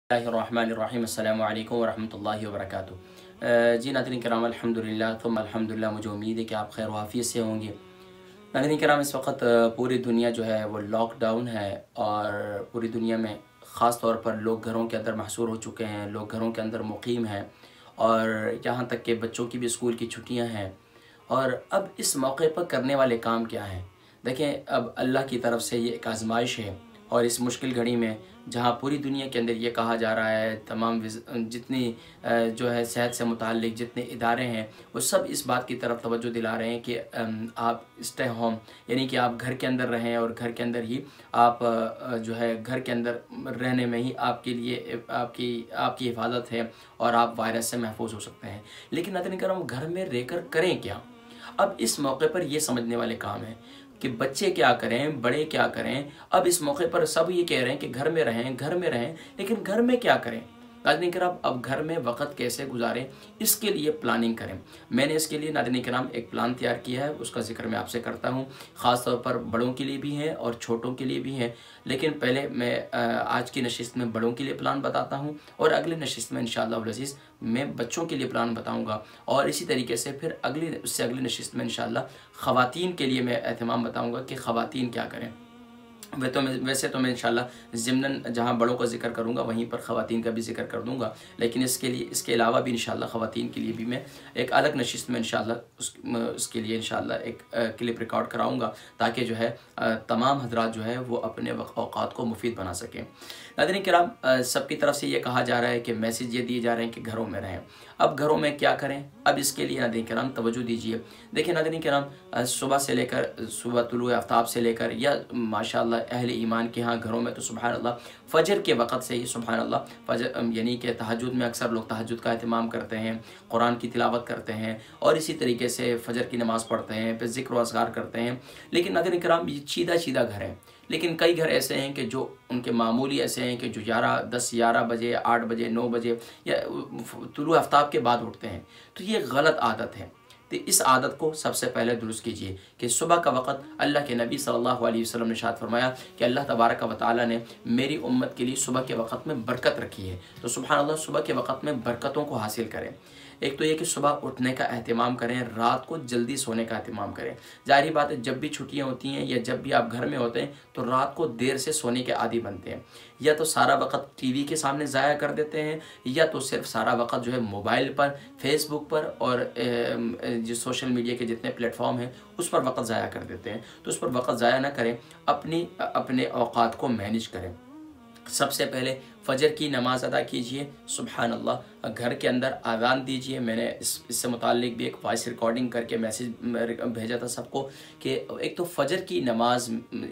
बिस्मिल्लाहिर्रहमानिर्रहीम अस्सलामु अलैकुम वरहमतुल्लाहि वबरकातुहू। जी नाज़रीन किराम, अल्हम्दुलिल्लाह थुम्मा अल्हम्दुलिल्लाह, मुझे उम्मीद है कि आप खैर वाफ़ियत से होंगे। नाज़रीन किराम, इस वक्त पूरी दुनिया जो है वो लॉकडाउन है और पूरी दुनिया में ख़ास तौर पर लोग घरों के अंदर महसूर हो चुके हैं, लोग घरों के अंदर मुक़ीम हैं और यहाँ तक कि बच्चों की भी स्कूल की छुट्टियाँ हैं। और अब इस मौके पर करने वाले काम क्या हैं? देखें, अब अल्लाह की तरफ से ये एक आज़माइश है और इस मुश्किल घड़ी में जहाँ पूरी दुनिया के अंदर ये कहा जा रहा है, तमाम जितनी जो है सेहत से मुताल्लिक़ जितने इदारे हैं वो सब इस बात की तरफ तवज्जो दिला रहे हैं कि आप स्टे होम, यानी कि आप घर के अंदर रहें और घर के अंदर ही आप जो है घर के अंदर रहने में ही आपके लिए आपकी हिफाजत है और आप वायरस से महफूज हो सकते हैं। लेकिन नाज़रीन करम, घर में रहकर करें क्या? अब इस मौके पर ये समझने वाले काम है कि बच्चे क्या करें, बड़े क्या करें। अब इस मौके पर सब ये कह रहे हैं कि घर में रहें, घर में रहें, लेकिन घर में क्या करें? नाज़रीन किराम, अब घर में वक़्त कैसे गुजारें, इसके लिए प्लानिंग करें। मैंने इसके लिए नाज़रीन किराम एक प्लान तैयार किया है, उसका ज़िक्र मैं आपसे करता हूँ। ख़ास तौर पर बड़ों के लिए भी है और छोटों के लिए भी है। लेकिन पहले मैं आज की नशिस्त में बड़ों के लिए प्लान बताता हूँ और अगली नशिस्त में इंशाअल्लाह वल अज़ीज़ मैं बच्चों के लिए प्लान बताऊँगा और इसी तरीके से फिर उससे अगली नशिस्त में इंशाअल्लाह ख़वातीन के लिए मैं एहतमाम बताऊँगा कि ख़वातीन क्या करें। वैसे तो मैं इंशाअल्लाह ज़िम्नन जहाँ बड़ों का ज़िक्र करूँगा वहीं पर ख़वातीन का भी ज़िक्र कर दूँगा, लेकिन इसके अलावा भी इंशाअल्लाह ख़वातीन के लिए भी मैं एक अलग नशिस्त में इंशाअल्लाह उसके लिए इंशाअल्लाह एक क्लिप रिकॉर्ड कराऊँगा ताकि जो है तमाम हज़रात जो है वो अपने औक़ात को मुफीद बना सकें। नाज़रीन किराम, सबकी तरफ से ये कहा जा रहा है कि मैसेज ये दिए जा रहे हैं कि घरों में रहें। अब घरों में क्या करें? अब इसके लिए नाज़रीन किराम तवज्जो दीजिए। देखिए नाज़रीन किराम, सुबह से लेकर सुबह तुलूए आफ्ताब से लेकर या माशाअल्लाह अहले ईमान के यहाँ घरों में तो सुबहान अल्लाह फ़जर के वक़्त से ही सुबहान अल्लाह फ़जर यानी कि तहज्जुद में अक्सर लोग तहज्जुद का एहतमाम करते हैं, कुरान की तिलावत करते हैं और इसी तरीके से फ़जर की नमाज़ पढ़ते हैं, फिर ज़िक्र व अस्कार करते हैं। लेकिन नाज़रीन किराम, ये सीधा घर है। लेकिन कई घर ऐसे हैं कि जो उनके मामूली ऐसे हैं कि जो 10-11 बजे, 8 बजे, 9 बजे या तुलूए आफ्ताब के बाद उठते हैं। तो ये गलत आदत है। तो इस आदत को सबसे पहले दुरुस्त कीजिए कि सुबह का वक़्त अल्लाह के नबी सल्लल्लाहु अलैहि वसल्लम ने इरशाद फरमाया कि अल्लाह तबारक व तआला ने मेरी उम्मत के लिए सुबह के वक़्त में बरकत रखी है। तो सुभान अल्लाह, सुबह के वक़्त में बरकतों को हासिल करें। एक तो ये कि सुबह उठने का एहतमाम करें, रात को जल्दी सोने का एहतमाम करें। ज़ाहिर बात है, जब भी छुट्टियाँ होती हैं या जब भी आप घर में होते हैं तो रात को देर से सोने के आदी बनते हैं। या तो सारा वक़्त टीवी के सामने ज़ाया कर देते हैं या तो सिर्फ सारा वक़्त जो है मोबाइल पर, फेसबुक पर और जो सोशल मीडिया के जितने प्लेटफॉर्म हैं उस पर वक़्त ज़ाया कर देते हैं। तो उस पर वक़्त ज़ाया ना करें, अपने औक़ात को मैनेज करें। सबसे पहले फ़जर की नमाज़ अदा कीजिए। सुबहान अल्लाह, घर के अंदर आज़ान दीजिए। मैंने इससे मुताल्लिक़ भी एक वॉइस रिकॉर्डिंग करके मैसेज भेजा था सबको कि एक तो फ़जर की नमाज़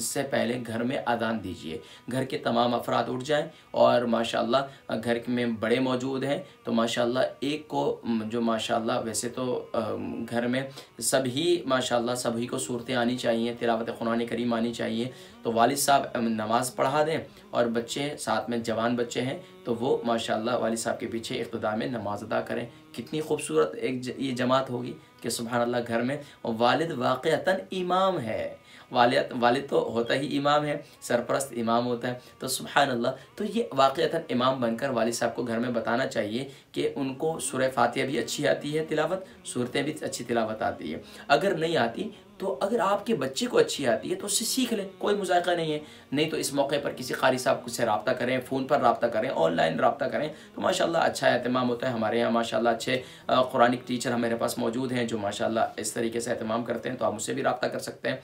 से पहले घर में आज़ान दीजिए। घर के तमाम अफराद उठ जाएं और माशाअल्लाह घर में बड़े मौजूद हैं तो माशाअल्लाह एक को जो माशाअल्लाह वैसे तो घर में सभी को सूरतें आनी चाहिए, तिलावत कुरान करीम आनी चाहिए। तो वालिद साहब नमाज़ पढ़ा दें और बच्चे साथ में जवान बच्चे हैं तो वो माशाअल्लाह वालिद साहब के पीछे इक़्तिदा में नमाज़ अदा करें। कितनी खूबसूरत ये जमात होगी कि सुभान अल्लाह, घर में वालिद वाक़अतन इमाम है। वालिद तो होता ही इमाम है, सरपरस्त इमाम होता है। तो सुभान अल्लाह, तो ये वाक़अतन इमाम बनकर वालिद साहब को घर में बताना चाहिए कि उनको सूरह फातिहा भी अच्छी आती है तिलावत, सूरतें भी अच्छी तिलावत आती है। अगर नहीं आती तो अगर आपके बच्चे को अच्छी आती है तो उससे सीख लें, कोई मुज़ायक़ा नहीं है। नहीं तो इस मौके पर किसी क़ारी साहब से रब्ता करें, फ़ोन पर रब्ता करें, ऑनलाइन रब्ता करें तो माशाअल्लाह अच्छा एहतमाम होता है। हमारे यहाँ माशाअल्लाह अच्छे कुरानिक टीचर हमारे पास मौजूद हैं जो माशाअल्लाह इस तरीके से एहतमाम करते हैं, तो आप मुझसे भी रब्ता कर सकते हैं।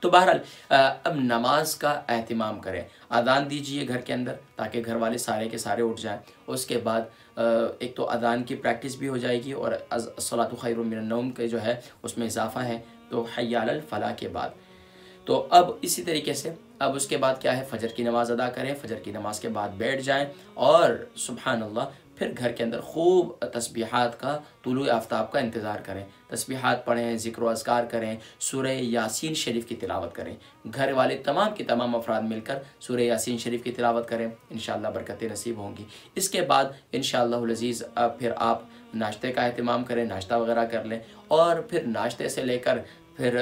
तो बहरहाल अब नमाज का एहतमाम करें, अज़ान दीजिए घर के अंदर ताकि घर वाले सारे के सारे उठ जाएं। उसके बाद एक तो अज़ान की प्रैक्टिस भी हो जाएगी और अस्सलातु खैरुम मिनन नौम के जो है उसमें इजाफ़ा है तो हय्या अलल फलाह के बाद। तो अब इसी तरीके से अब उसके बाद क्या है, फ़जर की नमाज़ अदा करें। फ़जर की नमाज़ के बाद बैठ जाएं और सुभान अल्लाह फिर घर के अंदर खूब तस्बीहात का, तुलूए आफ्ताब का इंतज़ार करें। तस्बीहात पढ़ें, ज़िक्र व अज़कार करें, सूरह यासीन शरीफ की तिलावत करें। घर वाले तमाम के तमाम अफराद मिलकर सूरह यासीन शरीफ की तिलावत करें, इंशाअल्लाह बरकतें नसीब होंगी। इसके बाद इंशाअल्लाहुल अज़ीज़ फिर आप नाश्ते का एहतमाम करें, नाश्ता वगैरह कर लें और फिर नाश्ते से लेकर फिर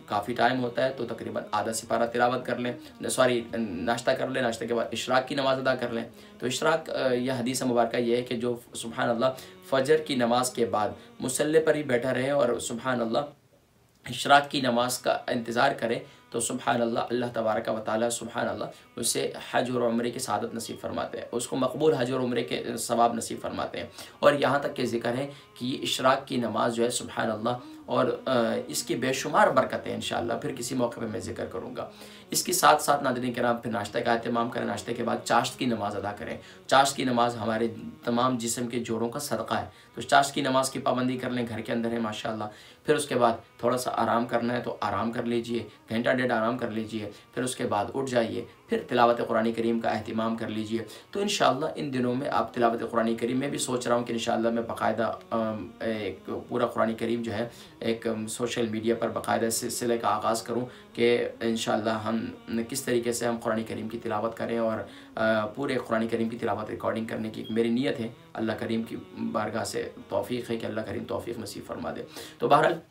काफ़ी टाइम होता है तो तकरीबन आधा सिपारा तिलावत कर लें, नाश्ता कर लें, नाश्ते के बाद इशराक की नमाज़ अदा कर लें। तो इशराक यह हदीस मुबारक ये है कि जो सुबहान अल्लाह फ़जर की नमाज़ के बाद मुसल्ले पर ही बैठा रहे और सुबहान अल्लाह इशराक की नमाज़ का इंतज़ार करें तो सुबहान अल्लाह, अल्लाह तबारक व तआला सुबहान अल्लाह उसे हज और उम्रे की सआदत नसीब फरमाते हैं, उसको मकबूल हज और उम्रे के सवाब नसीब फरमाते हैं। और यहाँ तक के ज़िक्र है कि इशराक की नमाज जो है सुबहान अल्लाह और इसकी बेशुमार बरकतें इंशाअल्लाह फिर किसी मौके पे मैं ज़िक्र करूँगा। इसके साथ साथ नाज़रीन किराम फिर नाश्ते का अहतमाम करें, नाश्ते के बाद चाश्त की नमाज़ अदा करें। चाश्त की नमाज़ हमारे तमाम जिस्म के जोड़ों का सदका है, तो चाश्त की नमाज़ की पाबंदी कर लें, घर के अंदर है माशाअल्लाह। फिर उसके बाद थोड़ा सा आराम करना है तो आराम कर लीजिए, घंटा डेढ़ आराम कर लीजिए, फिर उसके बाद उठ जाइए, फिर तिलावत कुरान करीम का अहतमाम कर लीजिए। तो इंशाअल्लाह इन दिनों में आप तिलावत कुरान करीम में भी सोच रहा हूँ कि इंशाअल्लाह मैं बाकायदा एक पूरा कुरान करीम जो है एक सोशल मीडिया पर बाकायदा सिलसिले का आगाज़ करूँ कि इंशाअल्लाह हम किस तरीके से हम कुरान करीम की तिलावत करें और पूरे कुरान करीम की तिलावत रिकॉर्डिंग करने की मेरी नीयत है। अल्लाह करीम की बारगाह से तौफ़ीक़ है कि अल्लाह करीम तौफ़ीक़ नसीब फरमा दे। तो बहरहाल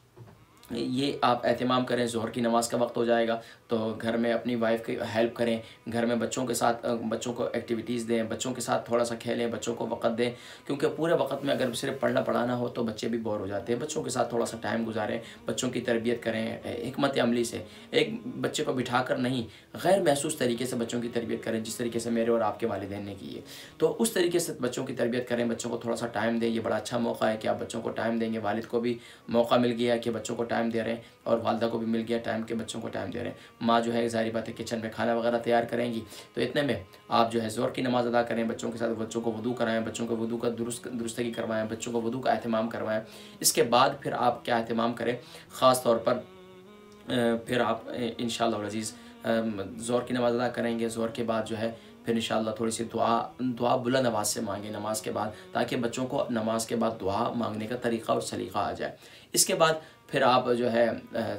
ये आप एहतमाम करें। ज़ोहर की नमाज़ का वक्त हो जाएगा तो घर में अपनी वाइफ की हेल्प करें, घर में बच्चों के साथ बच्चों को एक्टिविटीज़ दें, बच्चों के साथ थोड़ा सा खेलें, बच्चों को वक़्त दें, क्योंकि पूरे वक्त में अगर सिर्फ पढ़ना पढ़ाना हो तो बच्चे भी बोर हो जाते हैं। बच्चों के साथ थोड़ा सा टाइम गुजारें, बच्चों की तरबियत करें हिकमत अमली से। एक बच्चे को बिठा कर नहीं, गैर महसूस तरीके से बच्चों की तरबियत करें, जिस तरीके से मेरे और आपके वालिदैन ने की है। तो उस तरीके से बच्चों की तरबियत करें, बच्चों को थोड़ा सा टाइम दें। ये बड़ा अच्छा मौका है कि आप बच्चों को टाइम देंगे। वालिद को भी मौका मिल गया कि बच्चों को टाइम दे रहे हैं और वालदा को भी मिल गया टाइम के बच्चों को टाइम दे रहे हैं। माँ जो है ज़ाहिर बात है किचन में खाना वगैरह तैयार करेंगी, तो इतने में आप जो है ज़ोहर की नमाज़ अदा करें बच्चों के साथ, बच्चों को वुदू कराएं, बच्चों को वुदू का दुरुस्तगी करवाएं, बच्चों को वुदू का एहतमाम करवाएं। इसके बाद फिर आप क्या एहतमाम करें, ख़ास तौर पर फिर आप इंशाअल्लाह अज़ीज़ ज़ोहर की नमाज़ अदा करेंगे। ज़ोहर के बाद जो है फिर इंशाअल्लाह थोड़ी सी दुआ बुलंद आवाज़ से मांगे नमाज के बाद, ताकि बच्चों को नमाज के बाद दुआ मांगने का तरीक़ा और सलीक़ा आ जाए। इसके बाद फिर आप जो है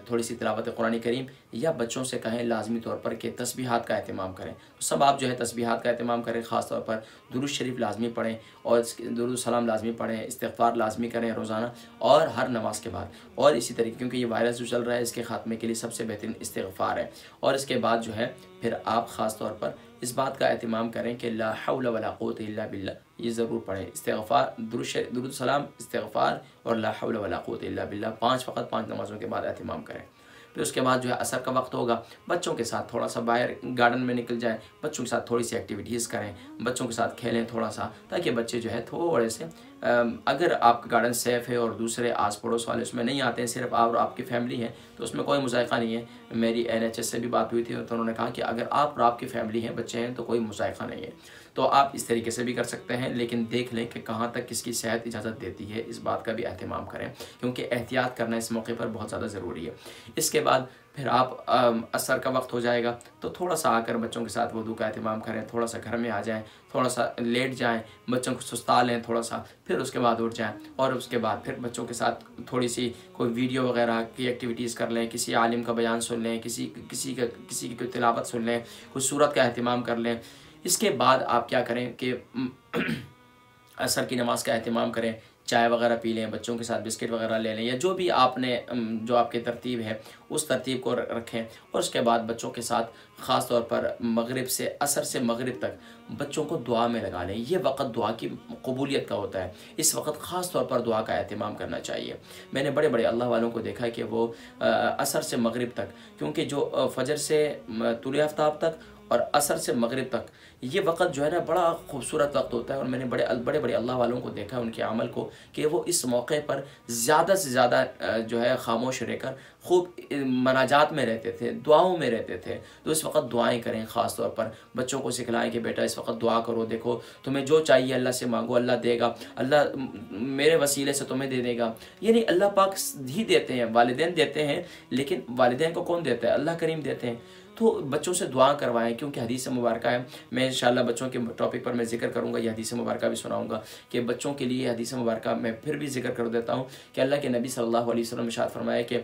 थोड़ी सी तिलावत कुरान करीम या बच्चों से कहें लाजमी तौर पर कि तस्बीहात का एहतमाम करें। तो सब आप जो है तस्बीहात का एहतमाम करें, ख़ास तौर पर दुरूद शरीफ लाजमी पढ़ें और दुरूद सलाम लाजमी पढ़ें, इस्तिग़फ़ार लाजमी करें रोज़ाना और हर नमाज के बाद। और इसी तरीके क्योंकि ये वायरस जो चल रहा है इसके ख़ात्मे के लिए सबसे बेहतरीन इस्तिग़फ़ार है। और इसके बाद जो है फिर आप ख़ास तौर पर इस बात का एहतमाम करें कि ला हौला वला क़ुव्वता इल्ला बिल्लाह, ये ज़रूर पढ़ें। इस्तिग़फ़ार, दुरूद सलाम, इस्तिग़फ़ार और ला हौला वला क़ुव्वता इल्ला बिल्लाह 5 वक़्त 5 नमाज़ों के बाद एहतमाम करें। फिर उसके बाद जो है असर का वक्त होगा, बच्चों के साथ थोड़ा सा बाहर गार्डन में निकल जाएं, बच्चों के साथ थोड़ी सी एक्टिविटीज़ करें, बच्चों के साथ खेलें थोड़ा सा, ताकि बच्चे जो है थोड़े से अगर आपका गार्डन सेफ़ है और दूसरे आस पड़ोस वाले उसमें नहीं आते हैं, सिर्फ आप और आपकी फैमिली है, तो उसमें कोई मुज़ायक़ा नहीं है। मेरी NHS से भी बात हुई थी तो उन्होंने कहा कि अगर आप और आपकी फैमिली है, बच्चे हैं, तो कोई मुज़ायक़ा नहीं है। तो आप इस तरीके से भी कर सकते हैं, लेकिन देख लें कि कहाँ तक किसकी सेहत इजाज़त देती है, इस बात का भी एहतमाम करें, क्योंकि एहतियात करना इस मौके पर बहुत ज़्यादा ज़रूरी है। इसके बाद फिर आप असर का वक्त हो जाएगा तो थोड़ा सा आकर बच्चों के साथ वुदू का एहतमाम करें, थोड़ा सा घर में आ जाएं, थोड़ा सा लेट जाएं, बच्चों को सुस्ता लें थोड़ा सा, फिर उसके बाद उठ जाएं और उसके बाद फिर बच्चों के साथ थोड़ी सी कोई वीडियो वगैरह की एक्टिविटीज़ कर लें, किसी आलिम का बयान सुन लें, किसी की कोई तिलावत सुन लें, कुछ सूरत का एहतमाम कर लें। इसके बाद आप क्या करें कि असर की नमाज़ का एहतमाम करें, चाय वगैरह पी लें, बच्चों के साथ बिस्किट वगैरह ले लें, या जो भी आपने जो आपकी तरतीब है उस तरतीब को रखें। और उसके बाद बच्चों के साथ ख़ास तौर पर मगरिब से असर से मगरिब तक बच्चों को दुआ में लगा लें। ये वक्त दुआ की कबूलियत का होता है, इस वक्त ख़ास तौर पर दुआ का एहतमाम करना चाहिए। मैंने बड़े बड़े अल्लाह वालों को देखा है कि वो असर से मगरिब तक, क्योंकि जो फ़जर से तुलुए आफ्ताब तक और असर से मगरिब तक ये वक्त जो है ना बड़ा खूबसूरत वक्त होता है। और मैंने बड़े बड़े अल्लाह वालों को देखा है, उनके अमल को, कि वो इस मौके पर ज़्यादा से ज़्यादा जो है ख़ामोश रहकर खूब मनाजात में रहते थे, दुआओं में रहते थे। तो इस वक्त दुआएं करें, ख़ास तौर पर बच्चों को सिखलाएं कि बेटा इस वक्त दुआ करो, देखो तुम्हें जो चाहिए अल्लाह से मांगो, अल्लाह देगा, अल्लाह मेरे वसीले से तुम्हें दे देगा। ये नहीं, अल्लाह पाक ही देते हैं, वालिदैन देते हैं, लेकिन वालिदैन को कौन देता है? अल्लाह करीम देते हैं। तो बच्चों से दुआ करवाएं, क्योंकि हदीस मुबारक है। मैं इंशाअल्लाह बच्चों के टॉपिक पर मैं जिक्र करूँगा, ये हदीस मुबारक भी सुनाऊँगा कि बच्चों के लिए हदीस मुबारक मैं फिर भी जिक्र कर देता हूँ कि अल्लाह के नबी सल्लल्लाहु अलैहि वसल्लम ने इरशाद फरमाया कि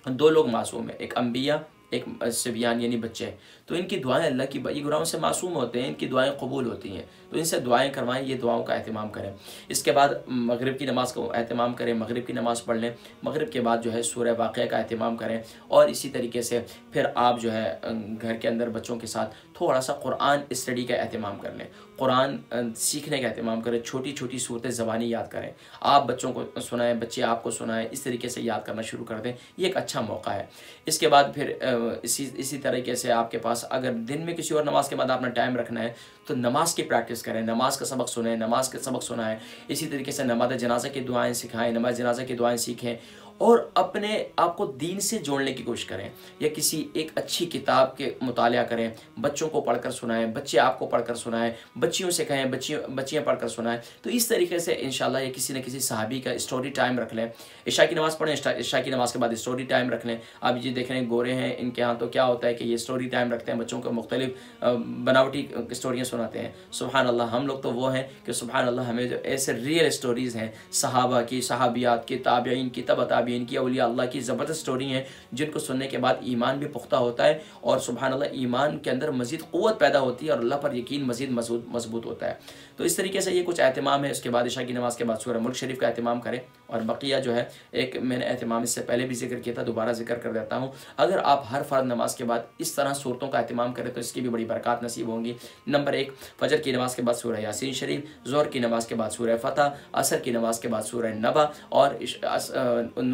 2 लोग मासूम हैं, एक अम्बिया, एक सिबियान यानी बच्चे। तो इनकी दुआएं अल्लाह की, ये गुनाहों से मासूम होते हैं, इनकी दुआएं कबूल होती हैं, तो इनसे दुआएं करवाएं, ये दुआओं का एहतमाम करें। इसके बाद मगरिब की नमाज़ का एहतमाम करें, मगरिब की नमाज़ पढ़ लें, मगरिब के बाद जो है सूरह वाक़िया का एहतमाम करें। और इसी तरीके से फिर आप जो है घर के अंदर बच्चों के साथ थोड़ा सा कुरान स्टडी का एहतमाम कर लें, कुरान सीखने का एहतमाम करें, छोटी छोटी सूरतें ज़बानी याद करें, आप बच्चों को सुनाएं, बच्चे आपको सुनाएं, इस तरीके से याद करना शुरू कर दें, ये एक अच्छा मौका है। इसके बाद फिर इसी तरीके से आपके पास अगर दिन में किसी और नमाज के बाद अपना टाइम रखना है तो नमाज की प्रैक्टिस करें, नमाज का सबक सुनें, नमाज का सबक सुनाएं। इसी तरीके से नमाज जनाजा की दुआएं सिखाएं, नमाज जनाजा की दुआएं सीखें और अपने आप को दीन से जोड़ने की कोशिश करें, या किसी एक अच्छी किताब के मुतालिया करें, बच्चों को पढ़कर सुनाएं, बच्चे आपको पढ़कर सुनाएं, बच्चियों से कहें, बच्चियाँ पढ़कर सुनाएं। तो इस तरीके से इंशाल्लाह ये किसी न किसी सहाबी का स्टोरी टाइम रख लें, इशा की नमाज़ पढ़ें, इशा की नमाज़ के बाद स्टोरी टाइम रख लें। आप ये देख रहे हैं गोरे हैं इनके यहाँ, तो क्या होता है कि ये स्टोरी टाइम रखते हैं, बच्चों को मुख्तलिफ बनावटी स्टोरियाँ सुनाते हैं। सुभान अल्लाह, हम लोग तो वो हैं कि सुभान अल्लाह हमें जो ऐसे रियल स्टोरीज़ हैं सहाबा की, सहाबियात की, ताबिईन की, तबा ताबिईन की, औलिया अल्लाह की ज़बरदस्त स्टोरी हैं जिनको सुनने के बाद ईमान भी पुख्ता होता है और सुभान अल्लाह ईमान के अंदर मज़ीद क़ुव्वत पैदा होती है और अल्लाह पर यकीन मज़ीद मजबूत होता है। तो इस तरीके से ये कुछ एहतमाम है। उसके बाद इशा की नमाज़ के बाद सूरह मुल्क शरीफ का एहतमाम करें और बकिया जो है एक मैंने एहतमाम इससे पहले भी जिक्र किया था, दोबारा जिक्र कर देता हूँ। अगर आप हर फ़र्द नमाज के बाद इस तरह सूरतों का एहतमाम करें तो इसकी भी बड़ी बरकत नसीब होंगी। नंबर 1, फजर की नमाज़ के बाद सूरह यासीन शरीफ, ज़ोहर की नमाज़ के बाद सूरह फतह, असर की नमाज़ के बाद सूरह नबा और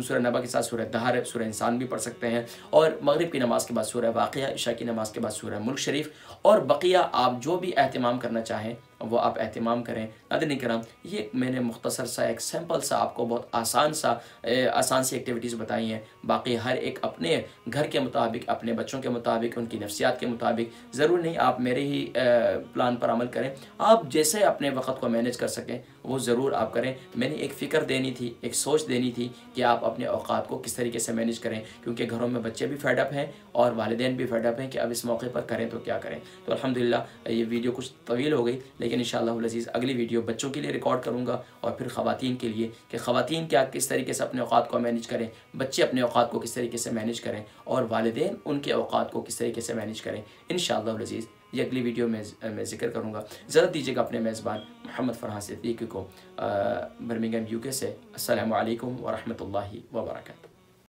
सूरह नबा के साथ सूरह दहर, सूरह इंसान भी पढ़ सकते हैं। और मगरिब की नमाज़ के बाद सूरह वाक़िया, इशा की नमाज़ के बाद सूरह मुल्क शरीफ और बकिया आप जो भी एहतमाम करना चाहें वो आप एहतमाम करें। नाज़रीन किराम, ये मैंने मुख्तसर सा एक सैम्पल सा आपको बहुत आसान सी एक्टिविटीज़ बताई हैं। बाकी हर एक अपने घर के मुताबिक, अपने बच्चों के मुताबिक, उनकी नफ्सियात के मुताबिक, ज़रूर नहीं आप मेरे ही प्लान पर अमल करें। आप जैसे अपने वक़्त को मैनेज कर सकें वो ज़रूर आप करें। मैंने एक फ़िक्र देनी थी, एक सोच देनी थी कि आप अपने औक़ात को किस तरीके से मैनेज करें, क्योंकि घरों में बच्चे भी फेड अप हैं और वालिदैन भी फेड अप हैं कि अब इस मौके पर करें तो क्या करें। तो अल्हम्दुलिल्लाह ये वीडियो कुछ तवील हो गई, लेकिन इंशाअल्लाह अज़ीज़ अगली वीडियो बच्चों के लिए रिकॉर्ड करूँगा और फिर ख़वातीन के लिए कि ख़वातीन क्या किस तरीके से अपने औक़ात को मैनेज करें, बच्चे अपने औक़ात को किस तरीके से मैनेज करें और वालिदैन उनके औक़ात को किस तरीके से मैनेज करें। इंशाअल्लाह अज़ीज़ ये अगली वीडियो में मैं ज़िक्र करूँगा। ज़रा दीजिएगा अपने मेज़बान मोहम्मद फ़रहान सिद्दीक़ी को बर्मिंघम UK से। अस्सलामु अलैकुम व रहमतुल्लाहि व बरकातहू।